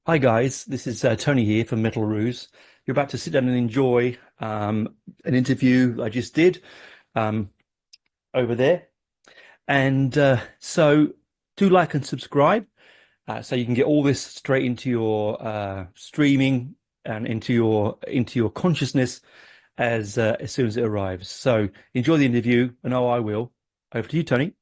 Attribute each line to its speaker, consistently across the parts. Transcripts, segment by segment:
Speaker 1: Hi guys, this is Tony here from Metal Roos. You're about to sit down and enjoy an interview I just did um, over there. And so do like and subscribe so you can get all this straight into your streaming and into your consciousness as soon as it arrives. So enjoy the interview, and I will. Over to you, Tony.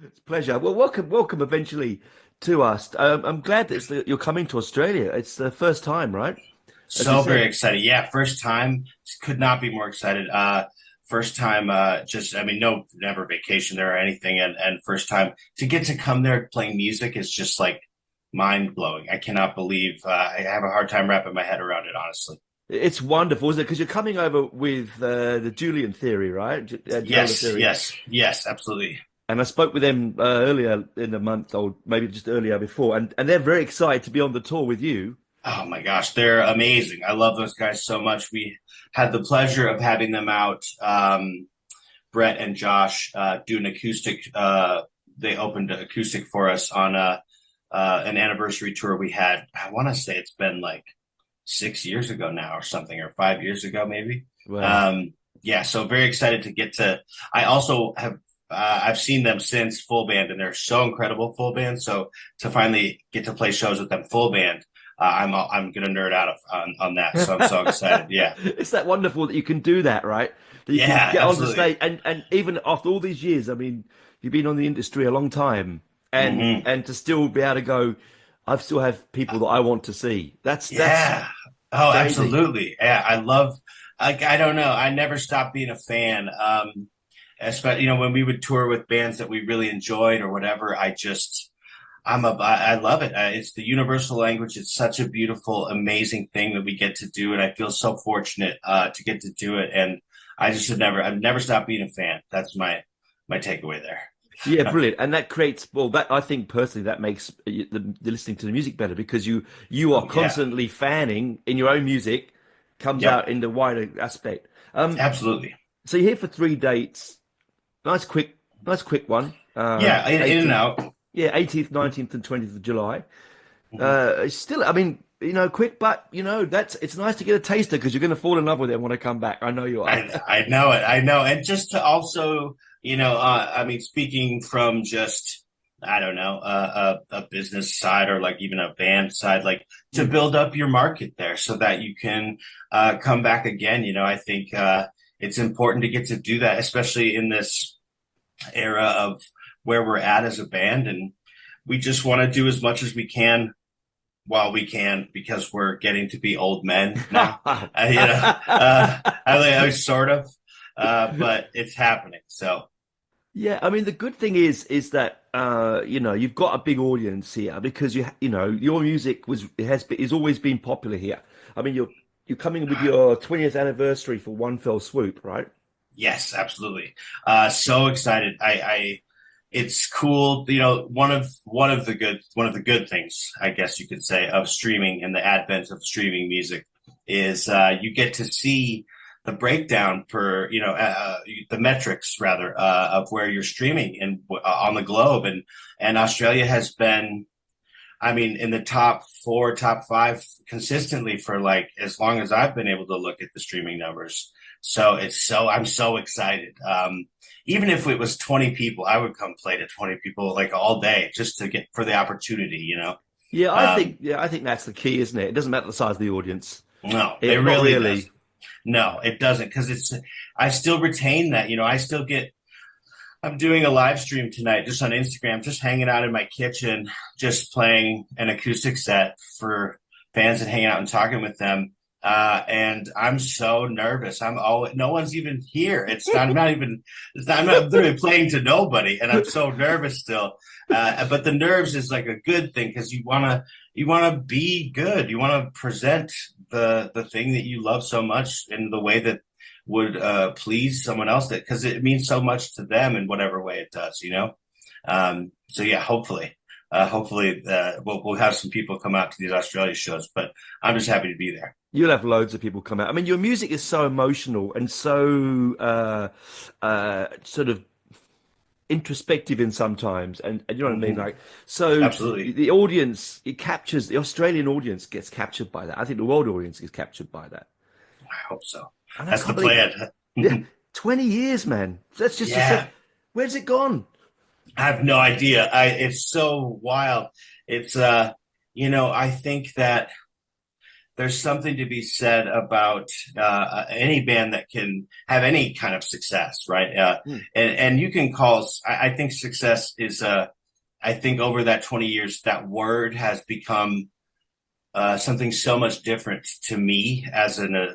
Speaker 1: It's a pleasure. Well, welcome eventually to us. I'm glad that you're coming to Australia. It's the first time, right? As you
Speaker 2: So very
Speaker 1: said.
Speaker 2: excited. Yeah, first time. Could not be more excited. First time, I mean, no, never vacation there or anything. And first time to get to come there playing music is just like mind blowing. I cannot believe, I have a hard time wrapping my head around it, honestly.
Speaker 1: It's wonderful, isn't it? Because you're coming over with the Julian theory, right? Jola
Speaker 2: Yes,
Speaker 1: theory.
Speaker 2: yes, yes, absolutely.
Speaker 1: And I spoke with them earlier in the month, or maybe just earlier before, and they're very excited to be on the tour with you.
Speaker 2: Oh my gosh, they're amazing. I love those guys so much. We had the pleasure of having them out. Brett and Josh do an acoustic. They opened acoustic for us on an anniversary tour we had. I want to say it's been like 6 years ago now, or something, or 5 years ago, maybe.
Speaker 1: Wow.
Speaker 2: Um, yeah, so very excited to get to. I also have. I've seen them since full band, and they're so incredible full band. So to finally get to play shows with them full band, I'm gonna nerd out on that. So I'm so excited. Yeah,
Speaker 1: It's that wonderful that you can do that, right? That you can
Speaker 2: yeah,
Speaker 1: get on the
Speaker 2: absolutely.
Speaker 1: stage and even after all these years, I mean, you've been on the industry a long time and
Speaker 2: Hmm.
Speaker 1: and to still be able to go, I still have people that I want to see. That's
Speaker 2: Yeah. Oh,
Speaker 1: crazy.
Speaker 2: absolutely. Yeah, I love. Like, I don't know. I never stopped being a fan. Especially, when we would tour with bands that we really enjoyed or whatever. I love it. It's the universal language. It's such a beautiful, amazing thing that we get to do, and I feel so fortunate to get to do it. And I've never stopped being a fan. That's my takeaway
Speaker 1: Yeah,
Speaker 2: there.
Speaker 1: brilliant. And that creates, well, that I think personally that makes the listening to the music better because you are
Speaker 2: Oh yeah.
Speaker 1: constantly fanning in your own music, comes
Speaker 2: Yep.
Speaker 1: out in the wider aspect.
Speaker 2: Absolutely.
Speaker 1: So you're here for 3 dates. Nice quick one.
Speaker 2: Yeah. In and
Speaker 1: 18th,
Speaker 2: out.
Speaker 1: yeah, 18th, 19th, and 20th of July. It's still, I mean, quick, but it's nice to get a taster because you're going to fall in love with it when I come back. I know you are.
Speaker 2: I know it. I know. And just to also, I mean, speaking from just, I don't know, a business side or like even a band side, like to
Speaker 1: Mm.
Speaker 2: build up your market there so that you can come back again. I think it's important to get to do that, especially in this era of where we're at as a band. And we just want to do as much as we can while we can because we're getting to be old men now. I was sort of, but it's happening. So
Speaker 1: Yeah, I mean the good thing is that you've got a big audience here because your music is always been popular here. I mean you're coming with your 20th anniversary for One Fell Swoop, right?
Speaker 2: yes, absolutely. So excited. It's cool. One of the good things, I guess you could say, of streaming and the advent of streaming music is you get to see the breakdown for the metrics rather of where you're streaming and on the globe, and Australia has been, I mean, in the top four, top five consistently for like as long as I've been able to look at the streaming numbers. So I'm so excited. Even if it was 20 people, I would come play to 20 people like all day just to get for the opportunity.
Speaker 1: Yeah,
Speaker 2: Um,
Speaker 1: I think that's the key, isn't it? It doesn't matter the size of the audience.
Speaker 2: no, it
Speaker 1: Not
Speaker 2: really
Speaker 1: really.
Speaker 2: doesn't. No, it doesn't because I still retain that. I'm doing a live stream tonight just on Instagram, just hanging out in my kitchen, just playing an acoustic set for fans and hanging out and talking with them. And I'm so nervous. No one's even here. I'm not literally playing to nobody, and I'm so nervous still. But the nerves is like a good thing because you wanna be good. You want to present the thing that you love so much in the way that would please someone else that because it means so much to them in whatever way it does. So yeah, hopefully we'll have some people come out to these Australia shows, but I'm just happy to be there.
Speaker 1: You'll have loads of people come out. I mean, your music is so emotional and so sort of introspective in sometimes, and you know what I mean?
Speaker 2: Hmm.
Speaker 1: Like, so
Speaker 2: Absolutely.
Speaker 1: the audience, it captures, the Australian audience gets captured by that. I think the world audience gets captured by that.
Speaker 2: I hope so.
Speaker 1: And I
Speaker 2: That's the
Speaker 1: can't believe,
Speaker 2: plan.
Speaker 1: yeah, 20 years, man. That's just to say,
Speaker 2: Yeah.
Speaker 1: where's it gone?
Speaker 2: I have no idea. It's so wild. It's I think that there's something to be said about any band that can have any kind of success, right?
Speaker 1: Mm,
Speaker 2: And you can call. I think success is. I think over that 20 years, that word has become something so much different to me as uh,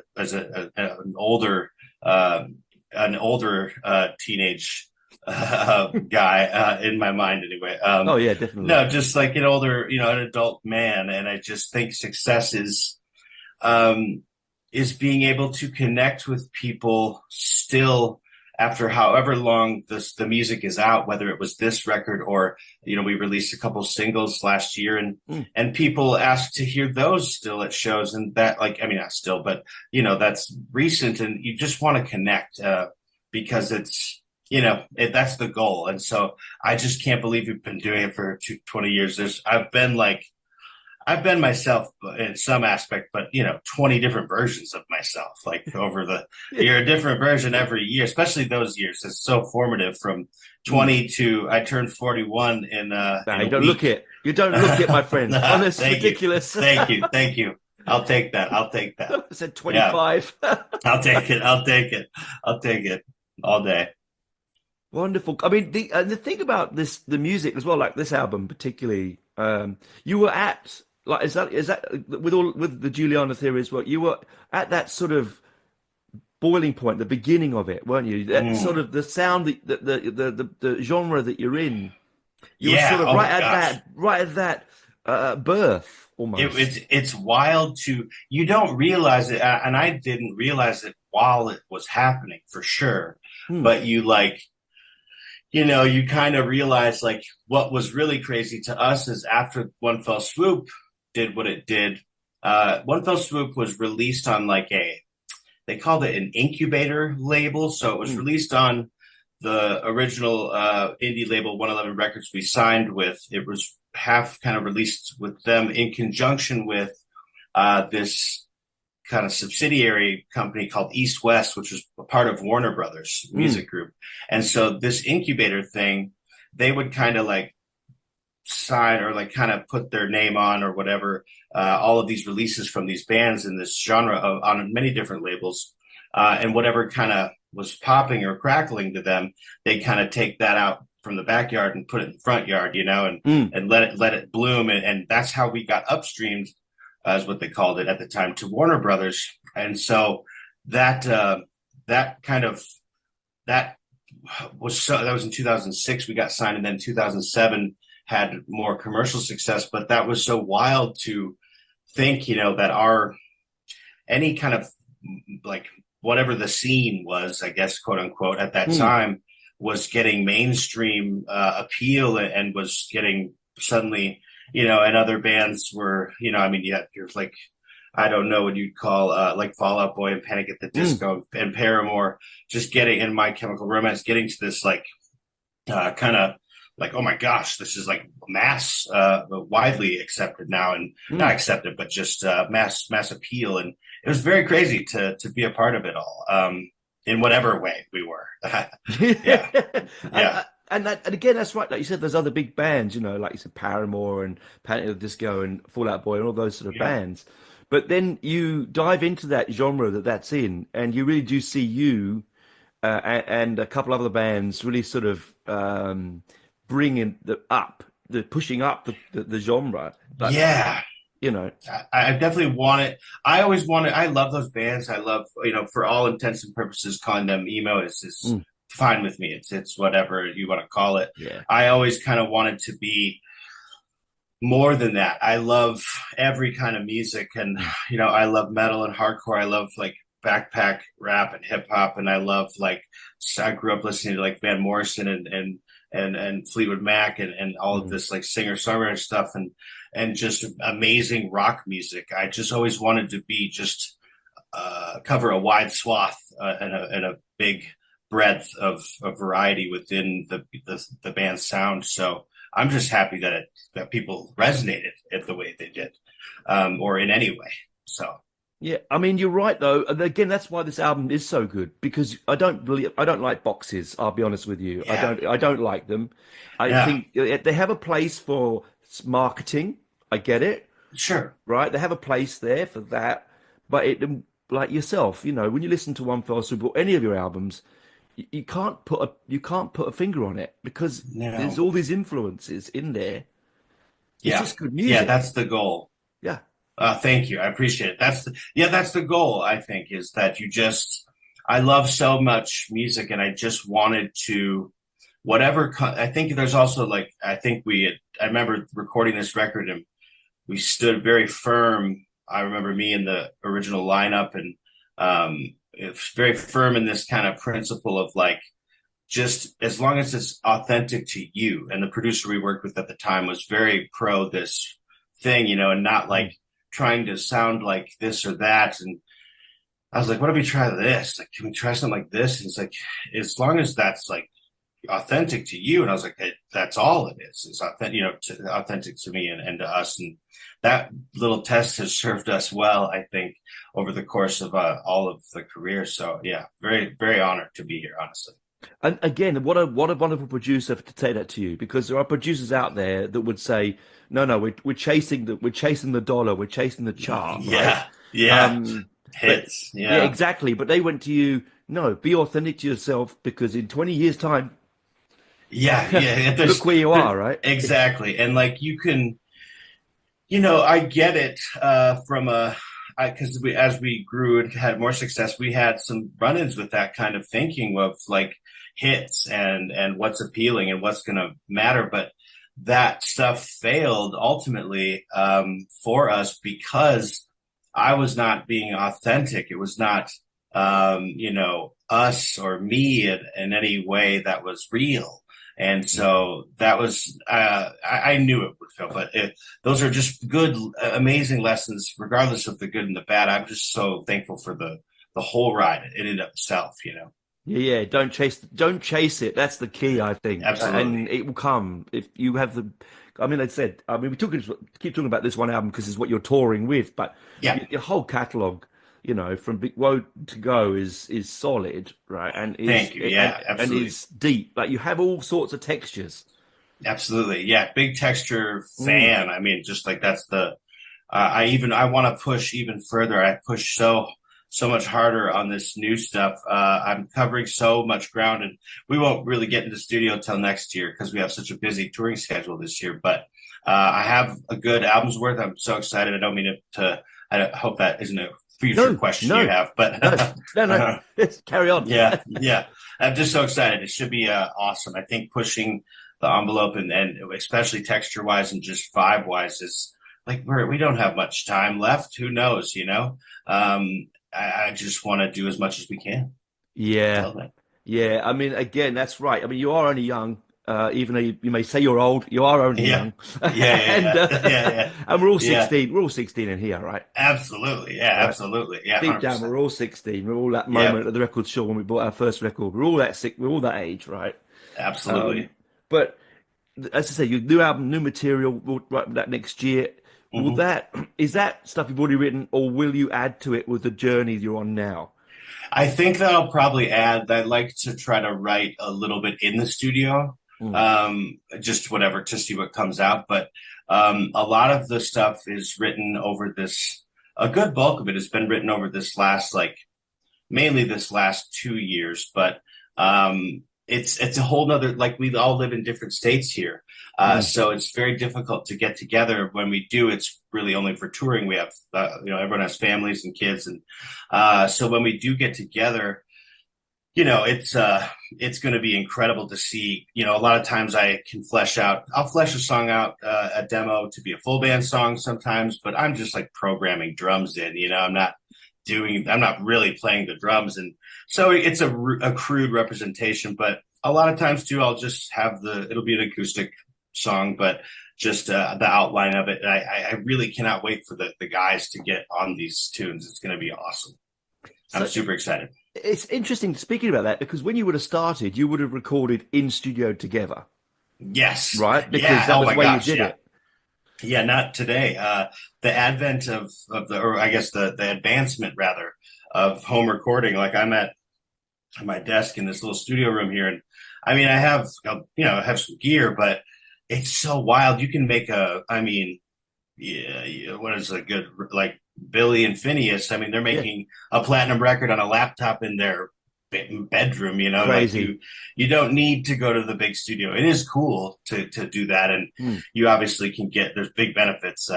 Speaker 2: an older teenage guy in my mind anyway.
Speaker 1: oh, yeah, definitely.
Speaker 2: No, just like an older, an adult man, and I just think success um, is being able to connect with people still after however long the music is out, whether it was this record or we released a couple singles last year, and
Speaker 1: Mm.
Speaker 2: people ask to hear those still at shows, and that, like, I mean, not still, but that's recent, and you just want to connect because it's that's the goal. And so I just can't believe we've been doing it for 20 years. I've been myself in some aspect, but 20 different versions of myself, like over you're a different version every year, especially those years. It's so formative from
Speaker 1: Mm.
Speaker 2: 20 to I turned 41
Speaker 1: Nah,
Speaker 2: in
Speaker 1: you
Speaker 2: a
Speaker 1: don't look
Speaker 2: week.
Speaker 1: it. You don't look it, my friend. Honest, it's
Speaker 2: Thank you.
Speaker 1: ridiculous.
Speaker 2: Thank you. Thank you. I'll take that. I'll take that.
Speaker 1: I said
Speaker 2: Yeah.
Speaker 1: 25.
Speaker 2: I'll take it. I'll take it. I'll take it all day.
Speaker 1: Wonderful. I mean, the thing about this, the music as well, like this album particularly, you were at, like, is that with the Juliana theories work, you were at that sort of boiling point, the beginning of it, weren't you? That sort
Speaker 2: Mm.
Speaker 1: of the sound, the genre that you're in, you were sort
Speaker 2: Yeah.
Speaker 1: of
Speaker 2: Oh my gosh.
Speaker 1: right at that birth almost.
Speaker 2: It's wild to you don't realize it, and I didn't realize it while it was happening for sure.
Speaker 1: Hmm.
Speaker 2: But you kind of realize, like, what was really crazy to us is after One Fell Swoop did what it did. One Fell Swoop was released on like they called it an incubator label, so it was
Speaker 1: Hmm.
Speaker 2: released on the original indie label 111 Records we signed with. It was half kind of released with them in conjunction with this kind of subsidiary company called East West, which was a part of Warner Brothers
Speaker 1: Hmm.
Speaker 2: Music Group. And so this incubator thing, they would kind of like sign or like kind of put their name on or whatever, all of these releases from these bands in this genre on many different labels. And whatever kind of was popping or crackling to them, they kind of take that out from the backyard and put it in the front yard,
Speaker 1: Hmm.
Speaker 2: and let it bloom. And that's how we got upstreamed, is what they called it at the time, to Warner Brothers. And so that that kind of that that was in 2006 we got signed, and then 2007 had more commercial success. But that was so wild to think, that our any kind of like whatever the scene was, I guess, quote unquote, at that
Speaker 1: Hmm.
Speaker 2: time was getting mainstream appeal and was getting suddenly, and other bands were, I mean, yeah, you're like, I don't know what you'd call like Fall Out Boy and Panic at the
Speaker 1: Hmm.
Speaker 2: Disco and Paramore just getting in My Chemical Romance, getting to this like kind of like, oh my gosh, this is like mass, widely accepted now, and not
Speaker 1: Hmm.
Speaker 2: accepted, but just mass appeal. And it was very crazy to be a part of it all, in whatever way we were. Yeah,
Speaker 1: and,
Speaker 2: yeah,
Speaker 1: and again, that's right. Like you said, there's other big bands, like you said, Paramore and Panic! At the Disco and Fall Out Boy and all those sort of
Speaker 2: yeah,
Speaker 1: bands. But then you dive into that genre that's in, and you really do see you and a couple other bands really sort of bringing the pushing up the genre. Like,
Speaker 2: yeah.
Speaker 1: you know,
Speaker 2: I definitely want it. I always wanted. I love those bands. I love, for all intents and purposes, calling them emo is
Speaker 1: mm,
Speaker 2: fine with me. It's whatever you want to call it.
Speaker 1: yeah,
Speaker 2: I always kind of wanted to be more than that. I love every kind of music, and
Speaker 1: mm,
Speaker 2: I love metal and hardcore. I love like backpack rap and hip hop, and I love like I grew up listening to like Van Morrison and Fleetwood Mac and all of
Speaker 1: mm,
Speaker 2: this like singer songwriter stuff, and just amazing rock music. I just always wanted to be just cover a wide swath, and a big breadth of variety within the band's sound. So I'm just happy that people resonated it the way they did, or in any way. So
Speaker 1: Yeah, I mean you're right though. And again, that's why this album is so good because I don't like boxes, I'll be honest with you.
Speaker 2: yeah,
Speaker 1: I don't like them. I
Speaker 2: yeah,
Speaker 1: think they have a place for marketing. I get it,
Speaker 2: sure,
Speaker 1: right? They have a place there for that. But like yourself, when you listen to One Fell Swoop or any of your albums, you can't put a finger on it because there's
Speaker 2: no,
Speaker 1: all these influences in there. It's
Speaker 2: yeah,
Speaker 1: just good
Speaker 2: yeah.
Speaker 1: music.
Speaker 2: That's the goal.
Speaker 1: Yeah.
Speaker 2: Thank you. I appreciate it. That's the goal, I think, is that I love so much music and I just wanted to, I think there's also I remember recording this record and we stood very firm. I remember me in the original lineup and, it's very firm in this kind of principle of like, just as long as it's authentic to you. And the producer we worked with at the time was very pro this thing, and not like trying to sound like this or that. And I was like, what if we try this? Like, can we try something like this? And it's like, as long as that's like authentic to you. And I was like, that's all it is. It's authentic, authentic to me and to us. And that little test has served us well, I think, over the course of all of the career. So yeah, very, very honored to be here, honestly.
Speaker 1: And again, what a wonderful producer to say that to you, because there are producers out there that would say, no, no, we're chasing the dollar, we're chasing the chart, right?
Speaker 2: Yeah. Yeah.
Speaker 1: Um, but
Speaker 2: Hits.
Speaker 1: yeah,
Speaker 2: Yeah.
Speaker 1: exactly. But they went to you, no, be authentic to yourself, because in 20 years' time,
Speaker 2: Yeah. Yeah.
Speaker 1: look where you are, right?
Speaker 2: Exactly. And like you can, I get it from because as we grew and had more success, we had some run-ins with that kind of thinking of like hits and what's appealing and what's going to matter. But that stuff failed ultimately for us because I was not being authentic. It was not, us or me in any way that was real. And so that was, I knew it would fail, but those are just good, amazing lessons, regardless of the good and the bad. I'm just so thankful for the whole ride in and of itself.
Speaker 1: Yeah, yeah. Don't chase it. That's the key, I think,
Speaker 2: Absolutely.
Speaker 1: and it will come if you have the. I mean, keep talking about this one album because it's what you're touring with, but
Speaker 2: Yeah.
Speaker 1: your whole catalog, from Big Woe to Go is solid, right?
Speaker 2: Thank you. Yeah,
Speaker 1: And
Speaker 2: absolutely.
Speaker 1: is deep. Like you have all sorts of textures.
Speaker 2: Absolutely. Yeah. Big texture
Speaker 1: Mm.
Speaker 2: fan. I mean, just like that's I want to push even further. I push so much harder on this new stuff. I'm covering so much ground, and we won't really get into the studio till next year because we have such a busy touring schedule this year. But I have a good album's worth. I'm so excited. I don't mean I hope that isn't a future
Speaker 1: No,
Speaker 2: question you
Speaker 1: no,
Speaker 2: have, but
Speaker 1: no, no. Let's carry on.
Speaker 2: yeah, yeah. I'm just so excited. It should be awesome. I think pushing the envelope and especially texture wise and just vibe wise is like we don't have much time left. Who knows? I just want to do as much as we can
Speaker 1: Yeah.
Speaker 2: until then.
Speaker 1: Yeah, I mean, again, that's right. I mean, you are only young, even though you may say you're old. You are only
Speaker 2: Yeah,
Speaker 1: young,
Speaker 2: yeah,
Speaker 1: and
Speaker 2: yeah, yeah, yeah,
Speaker 1: and we're all
Speaker 2: yeah.
Speaker 1: 16. We're all 16 in here, right?
Speaker 2: Absolutely, yeah,
Speaker 1: Right.
Speaker 2: absolutely, yeah,
Speaker 1: Deep down,
Speaker 2: 100%.
Speaker 1: we're all 16. We're all that moment
Speaker 2: Yep,
Speaker 1: at the record store when we bought our first record. We're all that sick. We're all that age, right?
Speaker 2: absolutely.
Speaker 1: But as I say, your new album, new material, we'll write that next year. Will
Speaker 2: hmm
Speaker 1: that is that stuff you've already written, or will you add to it with the journey you're on now?
Speaker 2: I think that I'll probably add that I'd like to try to write a little bit in the studio,
Speaker 1: Mm,
Speaker 2: just whatever to see what comes out. But a lot of the stuff is written over this. A good bulk of it has been written over this last, like mainly this last 2 years. But it's a whole nother. Like we all live in different states here,
Speaker 1: mm.
Speaker 2: so it's very difficult to get together. When we do, it's really only for touring. We have everyone has families and kids, and so when we do get together, it's going to be incredible to see. A lot of times I'll flesh a song out, a demo to be a full band song sometimes, but I'm just like programming drums in. I'm not really playing the drums, and so it's a crude representation. But a lot of times too, I'll just it'll be an acoustic song, but just the outline of it. And I really cannot wait for the guys to get on these tunes. It's going to be awesome. I'm
Speaker 1: So
Speaker 2: super excited.
Speaker 1: It's interesting speaking about that because when you would have started, you would have recorded in studio together,
Speaker 2: Yes.
Speaker 1: right? Because
Speaker 2: Yeah.
Speaker 1: that
Speaker 2: Oh
Speaker 1: was the
Speaker 2: my
Speaker 1: way you
Speaker 2: gosh.
Speaker 1: did
Speaker 2: Yeah.
Speaker 1: it.
Speaker 2: Yeah. Not today. The advent of the, or I guess the advancement rather of home recording. Like I'm at my desk in this little studio room here, and I mean, I have, I have some gear, but it's so wild. You can make I mean, yeah, what is a good, like Billy and Phineas? I mean, they're
Speaker 1: Yeah,
Speaker 2: making a platinum record on a laptop in their bedroom. Like
Speaker 1: crazy.
Speaker 2: you don't need to go to the big studio. It is cool to do that, and
Speaker 1: Hmm.
Speaker 2: you obviously can get there's big benefits.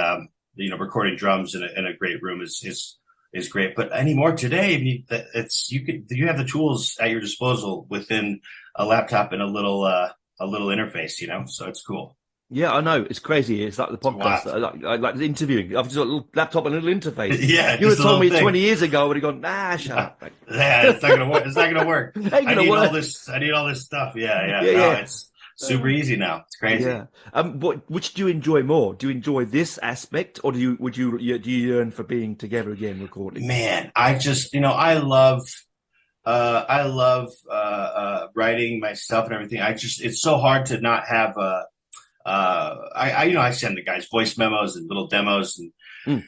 Speaker 2: Recording drums in a great room is great. But anymore today, I mean, you have the tools at your disposal within a laptop and a little interface. So it's cool.
Speaker 1: Yeah, I know. It's crazy. It's like the
Speaker 2: It's
Speaker 1: podcast,
Speaker 2: wild.
Speaker 1: like the interviewing. I've just got a little laptop and a little interface.
Speaker 2: Yeah,
Speaker 1: You would
Speaker 2: just
Speaker 1: have
Speaker 2: a
Speaker 1: told
Speaker 2: little
Speaker 1: me
Speaker 2: thing.
Speaker 1: 20 years ago, I would have gone, nah, shut up.
Speaker 2: Yeah, it's not gonna work. It's not gonna work.
Speaker 1: Ain't gonna work.
Speaker 2: I need all this stuff. Yeah, yeah.
Speaker 1: Yeah,
Speaker 2: No,
Speaker 1: yeah.
Speaker 2: it's super
Speaker 1: Uh,
Speaker 2: easy now. It's crazy.
Speaker 1: yeah. Which do you enjoy more? Do you enjoy this aspect, or do you yearn for being together again recording?
Speaker 2: Man, I just, I love writing my stuff and everything. It's so hard to not have I send the guys voice memos and little demos and
Speaker 1: Mm,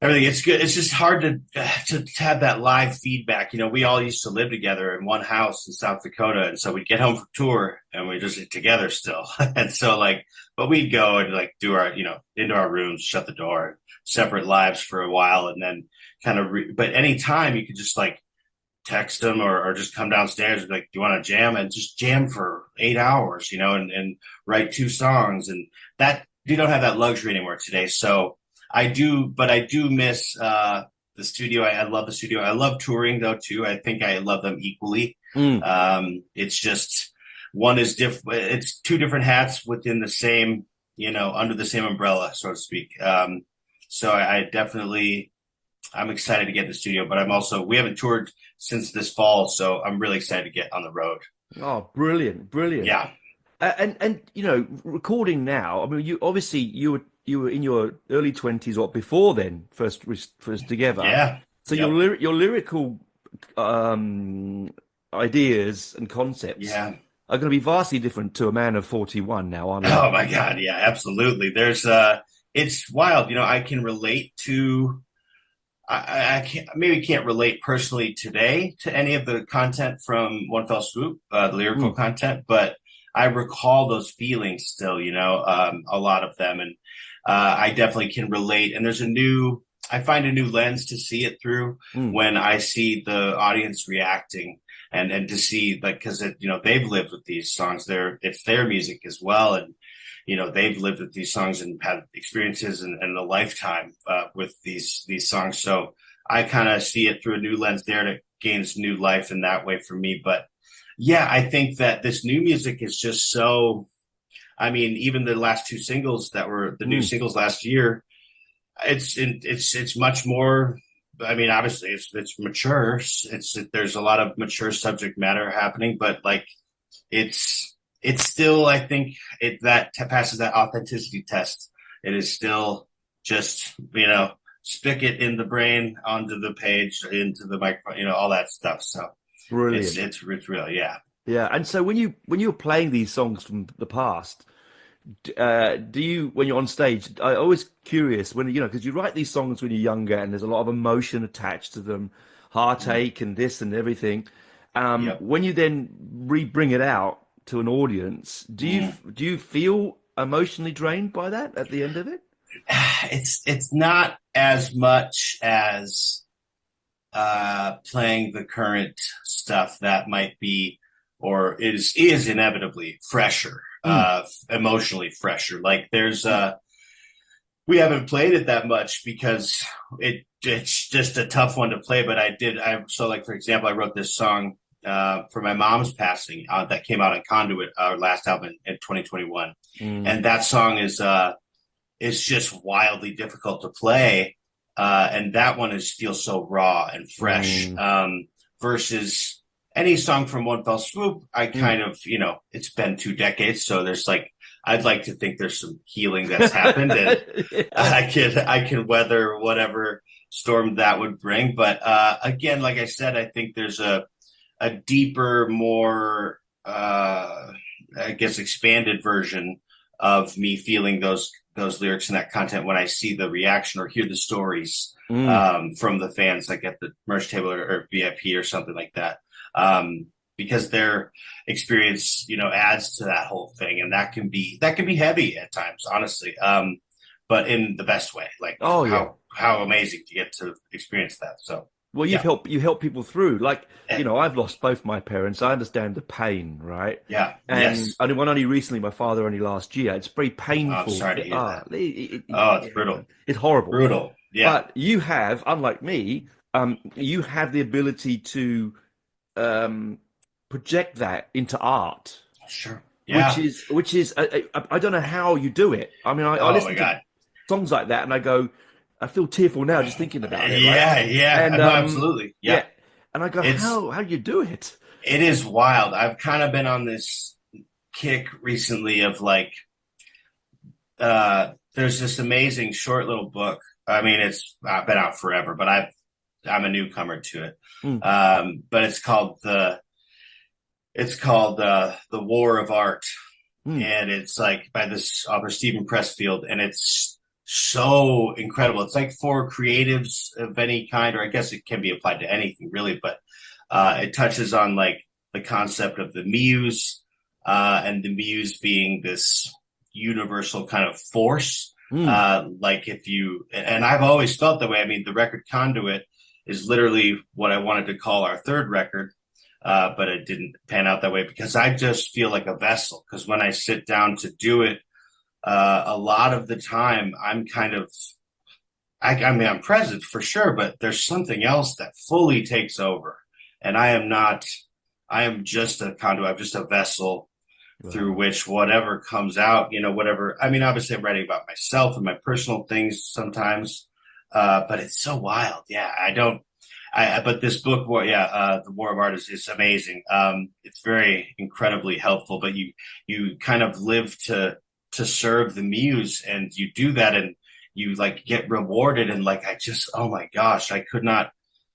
Speaker 2: everything. It's good. It's just hard to have that live feedback. We all used to live together in one house in South Dakota, and so we'd get home from tour and we just together still. And so but we'd go and do our, into our rooms, shut the door, separate lives for a while, and then but anytime you could just text them or just come downstairs and be like, do you want to jam? And just jam for 8 hours, and write two songs. And that you don't have that luxury anymore today. So but I do miss the studio. I love the studio. I love touring though too. I think I love them equally.
Speaker 1: mm.
Speaker 2: It's just one is different. It's two different hats within the same, under the same umbrella, so to speak. So I definitely I'm excited to get in the studio, but we haven't toured since this fall, so I'm really excited to get on the road.
Speaker 1: Oh, brilliant, brilliant.
Speaker 2: Yeah.
Speaker 1: And recording now. I mean, you obviously you were in your early 20s or before then, first together.
Speaker 2: Yeah.
Speaker 1: So
Speaker 2: Yep.
Speaker 1: your lyrical um, ideas and concepts
Speaker 2: Yeah.
Speaker 1: are going to be vastly different to a man of 41 now, aren't they?
Speaker 2: Oh my God. Yeah, absolutely. It's wild. I can relate to, I can't, maybe can't relate personally today to any of the content from One Fell Swoop, the lyrical
Speaker 1: Mm,
Speaker 2: content, but I recall those feelings still, a lot of them. And, I definitely can relate. And I find a new lens to see it through
Speaker 1: mm,
Speaker 2: when I see the audience reacting and to see cause they've lived with these songs. It's their music as well. And, they've lived with these songs and had experiences and a lifetime with these songs. So I kind of see it through a new lens there, and it gains new life in that way for me. But yeah, I think that this new music is just so. I mean, even the last two singles that were the new
Speaker 1: mm.
Speaker 2: singles last year, it's much more. I mean, obviously, it's mature. There's a lot of mature subject matter happening, but it's still, I think passes that authenticity test. It is still just, stick it in the brain onto the page, into the microphone, all that stuff. So
Speaker 1: Brilliant.
Speaker 2: it's real. Yeah.
Speaker 1: Yeah. And so when you're playing these songs from the past, do you when you're on stage? I always curious when because you write these songs when you're younger, and there's a lot of emotion attached to them, heartache and this and everything.
Speaker 2: Yep.
Speaker 1: When you then bring it out to an audience,
Speaker 2: Mm.
Speaker 1: do you feel emotionally drained by that at the end of it?
Speaker 2: It's not as much as playing the current stuff that might be or is inevitably fresher,
Speaker 1: Mm,
Speaker 2: emotionally fresher. Like we haven't played it that much because it's just a tough one to play. But for example, I wrote this song for my mom's passing that came out on Conduit, our last album in 2021,
Speaker 1: mm,
Speaker 2: and that song is just wildly difficult to play. And that one feels so raw and fresh.
Speaker 1: mm,
Speaker 2: Versus any song from One Fell Swoop, I
Speaker 1: mm.
Speaker 2: kind of, it's been 2 decades. So I'd like to think there's some healing that's happened, and
Speaker 1: Yeah.
Speaker 2: I can weather whatever storm that would bring. But again, like I said, I think there's a deeper, more I guess expanded version of me feeling those lyrics and that content when I see the reaction or hear the stories
Speaker 1: Mm.
Speaker 2: from the fans, like at the merch table or VIP or something like that. Because their experience, adds to that whole thing, and that can be heavy at times, honestly. But in the best way, like
Speaker 1: Oh yeah.
Speaker 2: how amazing to get to experience that. So
Speaker 1: Well,
Speaker 2: yeah,
Speaker 1: you help people through. Like,
Speaker 2: Eh,
Speaker 1: I've lost both my parents. I understand the pain, right?
Speaker 2: yeah,
Speaker 1: And
Speaker 2: yes.
Speaker 1: only recently, my father only last year. It's very
Speaker 2: Oh, I'm
Speaker 1: painful.
Speaker 2: sorry to hear that. Oh, it's
Speaker 1: Yeah,
Speaker 2: brutal,
Speaker 1: it's horrible.
Speaker 2: brutal. Yeah,
Speaker 1: But you have, unlike me, you have the ability to um, project that into art,
Speaker 2: sure. Yeah.
Speaker 1: which is I don't know how you do it. I mean, I
Speaker 2: Oh my
Speaker 1: listen to
Speaker 2: God.
Speaker 1: songs like that and I go, I feel tearful now just thinking about it, right?
Speaker 2: Yeah, yeah.
Speaker 1: And
Speaker 2: No, absolutely.
Speaker 1: yeah,
Speaker 2: Yeah.
Speaker 1: and I go,
Speaker 2: It's
Speaker 1: how you do it?
Speaker 2: it is wild. I've kind of been on this kick recently of like there's this amazing short little book. I mean, it's been out forever, but I'm a newcomer to it.
Speaker 1: Mm,
Speaker 2: But it's called The War of Art,
Speaker 1: mm,
Speaker 2: and it's like by this author Stephen Pressfield, and it's so incredible. It's like for creatives of any kind, or I guess it can be applied to anything really, but it touches on like the concept of the muse, and the muse being this universal kind of force.
Speaker 1: mm.
Speaker 2: Like if you, and I've always felt that way. I mean, the record Conduit is literally what I wanted to call our third record, but it didn't pan out that way because I just feel like a vessel. Because when I sit down to do it, a lot of the time I'm kind of, I mean, I'm present for sure, but there's something else that fully takes over. And I am just a conduit, I'm just a vessel through
Speaker 1: Wow.
Speaker 2: which whatever comes out, whatever. I mean, obviously, I'm writing about myself and my personal things sometimes, but it's so wild. Yeah, I don't. But this book, well, yeah, the War of Art is amazing. It's very incredibly helpful. But you kind of live to serve the muse, and you do that, and you like get rewarded, and like oh my gosh, I could not.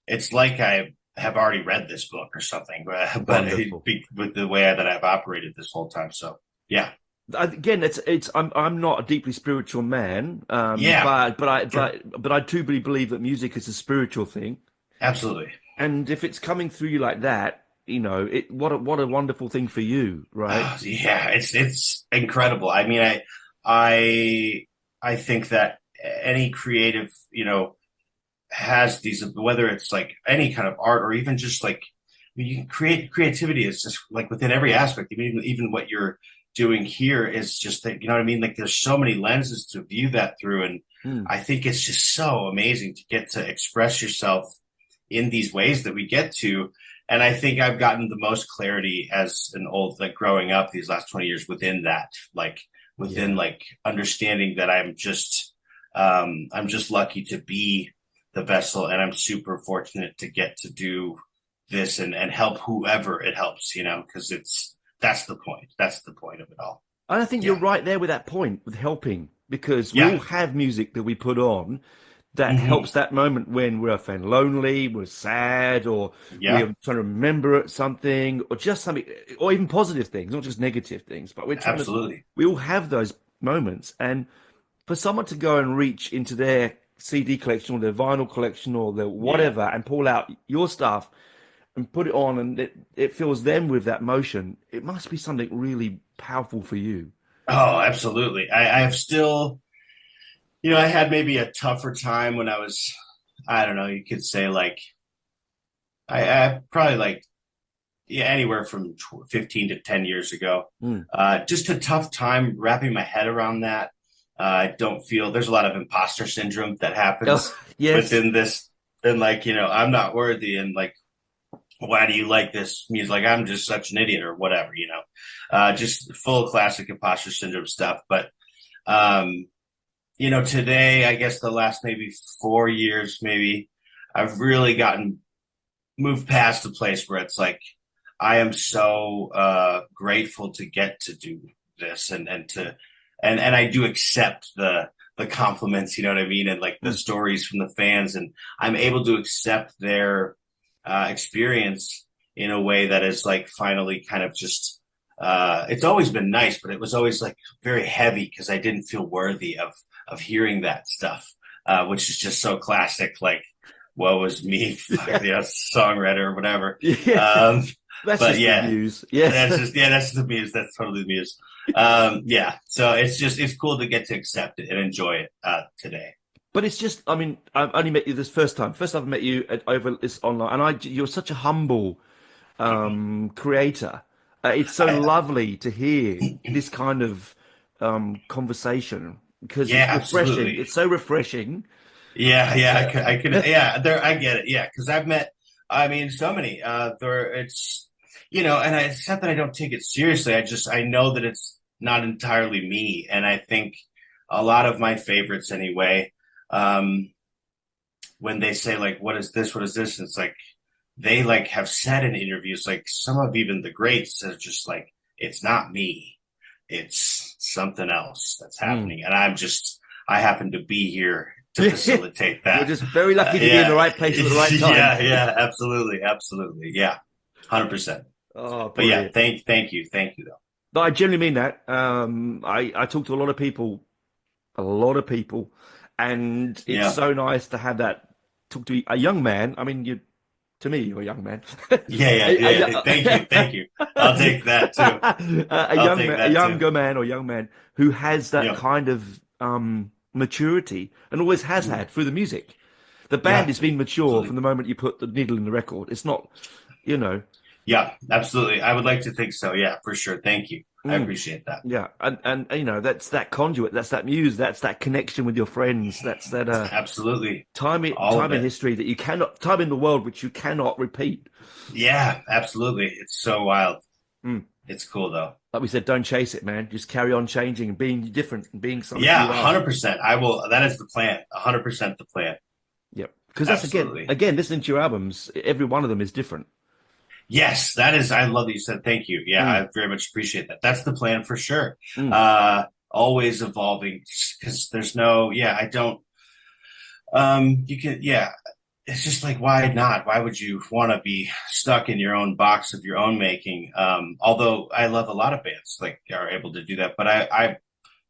Speaker 2: It's like I have already read this book or something, but
Speaker 1: Wonderful.
Speaker 2: with the way that I've operated this whole time. So yeah,
Speaker 1: Again, I'm not a deeply spiritual man,
Speaker 2: yeah, sure,
Speaker 1: but I too believe that music is a spiritual thing.
Speaker 2: absolutely.
Speaker 1: And if it's coming through you like that, what a wonderful thing for you, right?
Speaker 2: Oh, yeah, it's incredible. I mean, I think that any creative, has these, whether it's like any kind of art or even just like, I mean, you can creativity is just like within every aspect. Even what you're doing here is just that, you know what I mean? Like there's so many lenses to view that through. And
Speaker 1: Mm,
Speaker 2: I think it's just so amazing to get to express yourself in these ways that we get to. And I think I've gotten the most clarity as an old, like growing up these last 20 years within that, like within
Speaker 1: yeah.
Speaker 2: like understanding that I'm just lucky to be the vessel, and I'm super fortunate to get to do this and help whoever it helps, because that's the point. That's the point of it all.
Speaker 1: And I think you're
Speaker 2: Yeah.
Speaker 1: right there with that point with helping because we all
Speaker 2: Yeah.
Speaker 1: have music that we put on that
Speaker 2: Hmm.
Speaker 1: helps that moment when we're feeling lonely, we're sad, or
Speaker 2: Yeah.
Speaker 1: we're trying to remember something, or just something, or even positive things, not just negative things. But
Speaker 2: Absolutely.
Speaker 1: we all have those moments. And for someone to go and reach into their CD collection or their vinyl collection or their
Speaker 2: Yeah.
Speaker 1: whatever and pull out your stuff and put it on and it fills them with that motion, it must be something really powerful for you.
Speaker 2: Oh, absolutely. I have still, I had maybe a tougher time when I was, I don't know, you could say like, I probably like, yeah, anywhere from 15 to 10 years ago.
Speaker 1: Mm.
Speaker 2: Just a tough time wrapping my head around that. I don't feel there's a lot of imposter syndrome that
Speaker 1: Oh,
Speaker 2: happens
Speaker 1: yes.
Speaker 2: within this. And like, I'm not worthy. And like, why do you like this music? Like, I'm just such an idiot or whatever, just full classic imposter syndrome stuff. But, um, today, I guess the last maybe 4 years, maybe I've really gotten moved past the place where it's like, I am so grateful to get to do this and I do accept the compliments, you know what I mean, and like the
Speaker 1: Mm.
Speaker 2: stories from the fans, and I'm able to accept their experience in a way that is like finally kind of just. It's always been nice, but it was always like very heavy because I didn't feel worthy of hearing that stuff, which is just so classic. Like, woe was me, fuck,
Speaker 1: Yeah.
Speaker 2: you know, songwriter or whatever.
Speaker 1: Yeah.
Speaker 2: Um,
Speaker 1: That's
Speaker 2: but
Speaker 1: just the
Speaker 2: yeah,
Speaker 1: muse. Yes.
Speaker 2: that's the muse. That's totally the muse. Yeah, so it's cool to get to accept it and enjoy it today.
Speaker 1: But it's just, I mean, I've only met you this first time. First I've met you over this online, and you're such a humble creator. It's so
Speaker 2: I,
Speaker 1: lovely to hear this kind of conversation because
Speaker 2: yeah,
Speaker 1: it's refreshing.
Speaker 2: absolutely.
Speaker 1: It's so refreshing.
Speaker 2: Yeah,
Speaker 1: Uh,
Speaker 2: I could, yeah, there, I get it. Yeah, because I've met, I mean, so many. There, it's, you know, and it's not that I don't take it seriously. I know that it's not entirely me, and I think a lot of my favorites, anyway. Um, when they say like, "What is this? What is this?" And it's like they like have said in interviews, like some of even the greats are just like, "It's not me. It's something else that's
Speaker 1: mm.
Speaker 2: happening," and I happen to be here to facilitate
Speaker 1: You're
Speaker 2: that.
Speaker 1: just very lucky to be in the
Speaker 2: Yeah,
Speaker 1: right place at the right time.
Speaker 2: yeah, absolutely, absolutely, yeah, 100%.
Speaker 1: Oh,
Speaker 2: But yeah,
Speaker 1: brilliant.
Speaker 2: thank you, though.
Speaker 1: No, I genuinely mean that. I talk to a lot of people, and it's
Speaker 2: Yeah,
Speaker 1: so nice to have that. Talk to a young man. I mean, you to me, you're a young man.
Speaker 2: Thank you. I'll take that too.
Speaker 1: A
Speaker 2: I'll
Speaker 1: young
Speaker 2: take
Speaker 1: man, a
Speaker 2: that too.
Speaker 1: younger man or young man who has that
Speaker 2: Yeah,
Speaker 1: kind of maturity and always has
Speaker 2: mm,
Speaker 1: had through the music. The band
Speaker 2: yeah,
Speaker 1: has been mature from
Speaker 2: absolutely.
Speaker 1: the moment you put the needle in the record. It's not, you know.
Speaker 2: Yeah, absolutely. I would like to think so. Yeah, for sure. Thank you. I
Speaker 1: Mm.
Speaker 2: appreciate that.
Speaker 1: Yeah, and you know that's that conduit, that's that muse, that's that connection with your friends, that's that
Speaker 2: Absolutely, all
Speaker 1: time
Speaker 2: of
Speaker 1: in
Speaker 2: it.
Speaker 1: history that you cannot time in the world which you cannot repeat.
Speaker 2: Yeah, absolutely. It's so wild.
Speaker 1: Mm.
Speaker 2: It's cool though.
Speaker 1: Like we said, don't chase it, man. Just carry on changing and being different and being something
Speaker 2: Yeah,
Speaker 1: you are.
Speaker 2: 100%. I will. That is the plan. 100% the plan.
Speaker 1: Yep. Because that's
Speaker 2: Absolutely.
Speaker 1: again, listening to your albums, every one of them is different.
Speaker 2: Yes, that is. I love that you said thank you. Yeah,
Speaker 1: Mm.
Speaker 2: I very much appreciate that. That's the plan for sure.
Speaker 1: Mm.
Speaker 2: Always evolving because there's no. Yeah, I don't. You can. Yeah, it's just like why not? Why would you want to be stuck in your own box of your own making? Although I love a lot of bands like are able to do that, but I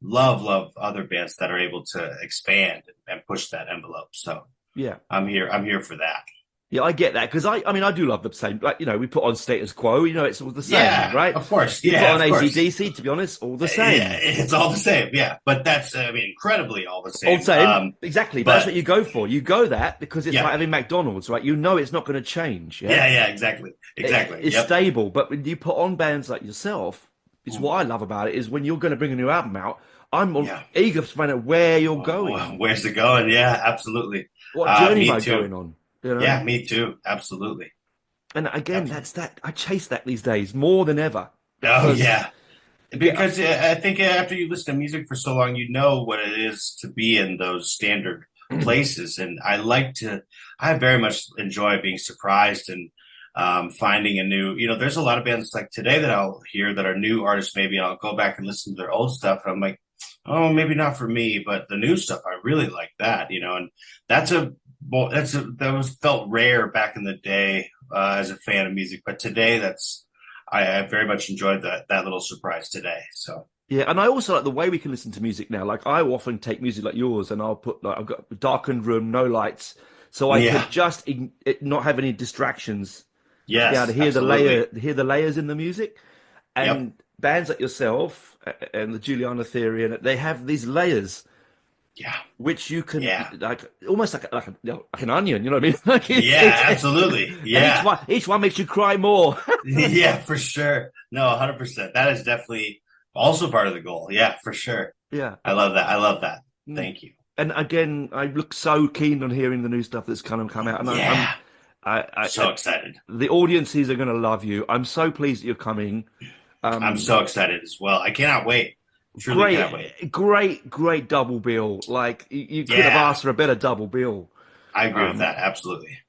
Speaker 2: love other bands that are able to expand and push that envelope. So
Speaker 1: Yeah.
Speaker 2: I'm here for that.
Speaker 1: Yeah, I get that because I mean, I do love the same. Like, you know, we put on Status Quo, you know, it's all the same,
Speaker 2: Yeah,
Speaker 1: right?
Speaker 2: of course.
Speaker 1: You put
Speaker 2: Yeah,
Speaker 1: on
Speaker 2: of course.
Speaker 1: AC/DC, to be honest, all the
Speaker 2: Yeah,
Speaker 1: same.
Speaker 2: it's all the same. Yeah, but that's I mean incredibly all the
Speaker 1: All the
Speaker 2: same.
Speaker 1: same, exactly. But that's what
Speaker 2: But
Speaker 1: you go for. You go that because it's like
Speaker 2: yeah,
Speaker 1: having McDonald's, right? You know it's not going to change, yeah?
Speaker 2: yeah, exactly, exactly.
Speaker 1: It's
Speaker 2: Yep.
Speaker 1: stable. But when you put on bands like yourself, it's
Speaker 2: Ooh,
Speaker 1: what I love about it is when you're going to bring a new album out,
Speaker 2: yeah.
Speaker 1: eager to find out where you're
Speaker 2: Oh,
Speaker 1: going,
Speaker 2: where's it going? Yeah, absolutely.
Speaker 1: what journey am
Speaker 2: Me
Speaker 1: I
Speaker 2: too.
Speaker 1: going on, you know?
Speaker 2: Yeah, me too. Absolutely.
Speaker 1: And again,
Speaker 2: Absolutely.
Speaker 1: that's that. I chase that these days more than ever
Speaker 2: Oh
Speaker 1: because
Speaker 2: yeah. Because I think after you listen to music for so long, you know what it is to be in those standard places. And I very much enjoy being surprised and finding a new, you know, there's a lot of bands like today that I'll hear that are new artists, maybe, and I'll go back and listen to their old stuff. And I'm like, oh, maybe not for me, but the new stuff, I really like that, you know, and that's that was felt rare back in the day as a fan of music. But today I very much enjoyed that little surprise today. So
Speaker 1: yeah, and I also like the way we can listen to music now. Like I often take music like yours, and I'll put like I've got a darkened room, no lights, so I can
Speaker 2: yeah,
Speaker 1: just not have any distractions to be able to
Speaker 2: yes, absolutely.
Speaker 1: hear the layers in the music.
Speaker 2: Yep.
Speaker 1: And bands like yourself and the Juliana theory, and they have these layers
Speaker 2: Yeah.
Speaker 1: which you can
Speaker 2: Yeah.
Speaker 1: like almost like an onion. You know what I mean? Like
Speaker 2: Yeah, absolutely.
Speaker 1: and
Speaker 2: Yeah.
Speaker 1: each one makes you cry more.
Speaker 2: Yeah, for sure. No, 100%. That is definitely also part of the goal. Yeah, for sure.
Speaker 1: Yeah.
Speaker 2: I love that. I love that.
Speaker 1: Mm.
Speaker 2: Thank you.
Speaker 1: And again, I look so keen on hearing the new stuff that's kind of come out, and
Speaker 2: Yeah.
Speaker 1: I
Speaker 2: So excited.
Speaker 1: the audiences are going to love you. I'm so pleased that you're coming.
Speaker 2: I'm
Speaker 1: Um,
Speaker 2: so excited as well. I cannot wait. Truly cannot wait.
Speaker 1: great double bill. Like you could have
Speaker 2: Yeah.
Speaker 1: asked for a better double bill.
Speaker 2: I agree with
Speaker 1: Um,
Speaker 2: that. Absolutely.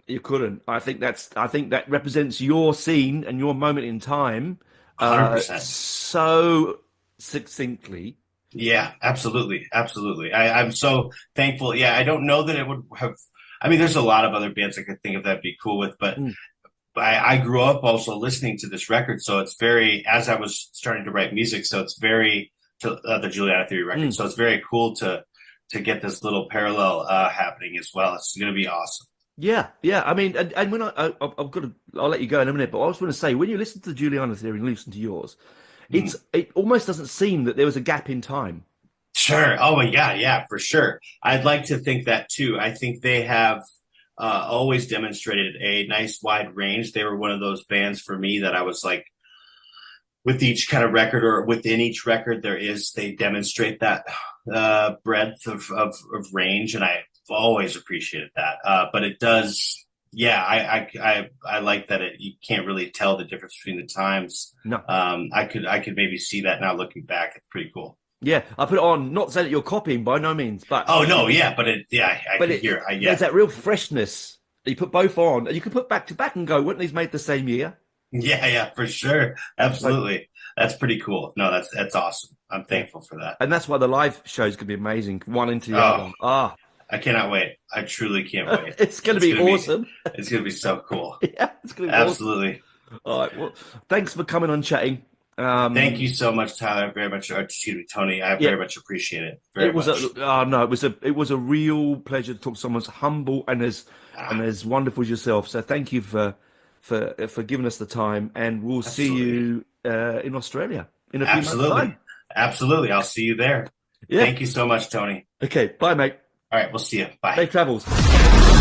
Speaker 1: you couldn't. I think that represents your scene and your moment in time,
Speaker 2: 100%.
Speaker 1: so succinctly.
Speaker 2: Yeah, absolutely. Absolutely. I'm so thankful. Yeah, I don't know that it would have, I mean, there's a lot of other bands I could think of that'd be cool with, but
Speaker 1: Mm,
Speaker 2: I grew up also listening to this record. So it's very, as I was starting to write music, so it's very, to the Juliana Theory record.
Speaker 1: mm.
Speaker 2: So it's very cool to get this little parallel, happening as well. It's going to be awesome.
Speaker 1: Yeah, yeah. I mean, and when I've got to, I'll let you go in a minute, but I was going to say, when you listen to the Juliana Theory and listen to yours,
Speaker 2: Mm.
Speaker 1: it almost doesn't seem that there was a gap in time.
Speaker 2: Sure. Oh, yeah, yeah, for sure. I'd like to think that too. I think they have always demonstrated a nice wide range. They were one of those bands for me that I was like, with each kind of record or within each record, they demonstrate that breadth of range, and I've always appreciated that. But it does, yeah, I like that you can't really tell the difference between the times.
Speaker 1: No.
Speaker 2: I could maybe see that now looking back. It's pretty cool.
Speaker 1: Yeah, I put it on, not to say that you're copying by no means,
Speaker 2: Oh no, yeah, but yeah, I
Speaker 1: but
Speaker 2: could hear.
Speaker 1: there's
Speaker 2: Yeah,
Speaker 1: that real freshness. You put both on, and you can put back to back and go, weren't these made the same year?
Speaker 2: yeah, yeah, for sure,
Speaker 1: So
Speaker 2: absolutely. That's pretty cool. No, that's awesome. I'm
Speaker 1: yeah,
Speaker 2: thankful for that.
Speaker 1: and that's why the live shows could be amazing, one into the
Speaker 2: Oh,
Speaker 1: other. Ah,
Speaker 2: I cannot wait. I truly can't wait.
Speaker 1: it's going to
Speaker 2: It's
Speaker 1: be
Speaker 2: gonna be
Speaker 1: awesome.
Speaker 2: it's gonna be so cool.
Speaker 1: Yeah, it's going to be awesome.
Speaker 2: Absolutely.
Speaker 1: All right, well, thanks for coming on chatting.
Speaker 2: Thank you
Speaker 1: Um,
Speaker 2: so much, Tyler. Very much, excuse me, Tony. I
Speaker 1: yeah,
Speaker 2: very much appreciate it. Very
Speaker 1: it was a
Speaker 2: much.
Speaker 1: oh no, it was a real pleasure to talk to someone as humble and
Speaker 2: Ah,
Speaker 1: as wonderful as yourself. So thank you for giving us the time, and we'll see
Speaker 2: absolutely.
Speaker 1: you in Australia in a few months' time.
Speaker 2: Absolutely. Absolutely. I'll see you there.
Speaker 1: Yeah.
Speaker 2: Thank you so much, Tony.
Speaker 1: Okay. Bye, mate.
Speaker 2: All right, we'll see you. Bye.
Speaker 1: Safe travels.